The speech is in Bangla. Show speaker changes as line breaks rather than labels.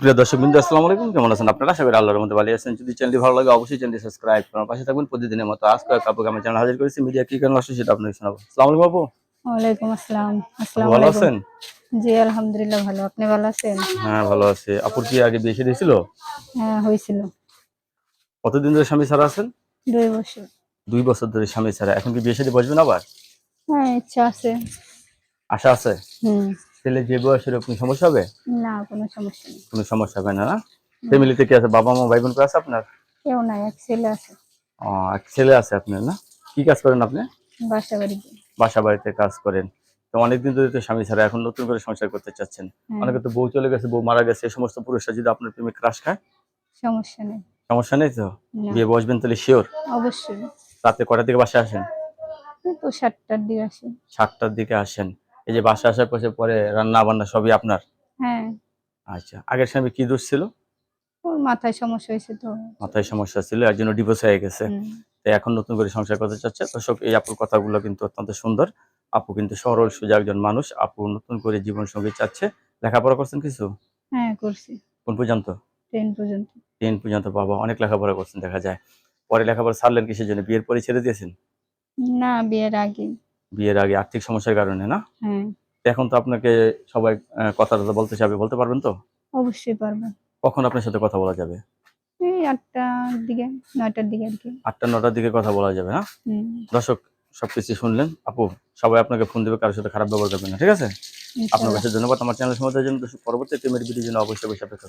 প্রিয় দর্শকবৃন্দ, আসসালামু আলাইকুম। কেমন আছেন আপনারা? আশা করি আল্লাহর রহমতে ভালো আছেন। যদি চ্যানেলটি ভালো লাগে অবশ্যই চ্যানেলটি সাবস্ক্রাইব করুন, পাশে থাকবেন। প্রতিদিনের মতো আজকে আপুকে আমি চ্যানেল হাজির করেছি। মিডিয়া কি কারণে আসছে সেটা আপনাকে শোনাবো। আসসালামু আলাইকুম আপু।
ওয়ালাইকুম আসসালাম।
আপু
আসসালামু
ভালো
আলাইকুম।
আছেন?
জি আলহামদুলিল্লাহ ভালো। আপনি ভালো আছেন?
হ্যাঁ ভালো আছি। আপুর কি আগে বিয়ে শাদী ছিল?
হ্যাঁ হয়েছিল।
কতদিন ধরে স্বামী ছাড়া আছেন?
2 বছর।
2 বছর ধরে স্বামী ছাড়া। এখন কি বিয়ে শাদী বসবেন আবার?
হ্যাঁ ইচ্ছা আছে।
আশা আছে?
হুম।
ছেলে যে বয়স এরকম সমস্যা হবে?
না কোনো সমস্যা নেই।
কোনো সমস্যা হবে না, না?
না,
ফ্যামিলিতে কি আছে? বাবা মা ভাই বোন কেউ আছে আপনার?
কেউ নাই, এক ছেলে আছে।
ও, এক ছেলে আছে আপনার, না? কি কাজ করেন আপনি?
বাসা বাড়িতে।
বাসা বাড়িতে কাজ করেন। তো অনেকদিন ধরে তো স্বামী ছাড়া, এখন নতুন করে সংসার করতে চাচ্ছেন।
হ্যাঁ
অনেকে তো বউ চলে গেছে, বউ মারা গেছে, এই সমস্ত পুরুষরা যদি আপনার প্রেমে ক্রাশ খায়,
সমস্যা নেই।
সমস্যা নেই তো?
না
বিয়ে বসবেন তাহলে শিওর?
অবশ্যই।
রাতে কটার দিকে বাসায় আসেন?
এই তো 7টার দিকে আসি।
7টার দিকে আসেন। এই যে বাসায় আসার পরে পরে রান্না বান্না সবই আপনার?
হ্যাঁ
আচ্ছা, আগের স্বামী কি দোষ ছিল?
ওর মাথায় সমস্যা হয়েছে তো।
মাথায় সমস্যা ছিল, এর জন্য ডিভোর্স হয়ে গেছে।
হুম।
তো এখন নতুন করে সংসার করতে চাচ্ছে। দর্শক, এই আপুর কথাগুলো কিন্তু অত্যন্ত সুন্দর। আপু কিন্তু সরল সোজা একজন মানুষ। আপু নতুন করে জীবন সঙ্গী চাচ্ছে। লেখাপড়া করছেন কিছু?
হ্যাঁ করছি।
কোন পর্যন্ত?
10 পর্যন্ত।
10 পর্যন্ত। বাবা, অনেক লেখাপড়া করছেন দেখা যায়। পরে লেখাপড়া ছাড়লেন কিসের জন্য? বিয়ের পরে ছেড়ে দিয়েছেন?
না বিয়ের আগে।
বিয়ের আগে আর্থিক সমস্যার কারণে, না?
হ্যাঁ
তো এখন তো আপনাকে সবাই কথা টথা বলতে চাবে, বলতে পারবেন তো?
অবশ্যই পারবো।
কখন আপনার সাথে কথা বলা যাবে?
এই 8টার দিকে, 9টার দিকে আর কি।
8টা 9টার দিকে কথা বলা যাবে, না?
হুম।
দর্শক, সবকিছু শুনলেন। আপু, সবাই আপনাকে ফোন দেবে, কারোর সাথে খারাপ ব্যবহার করবেন না, ঠিক আছে? আপনার
ইনশাল্লাহ।
কাছে ধন্যবাদ আমার চ্যানেল সম্বন্ধে জন্য। দর্শক, পরবর্তী টিমের ভিডিওর জন্য অবশ্যই অপেক্ষা করবেন।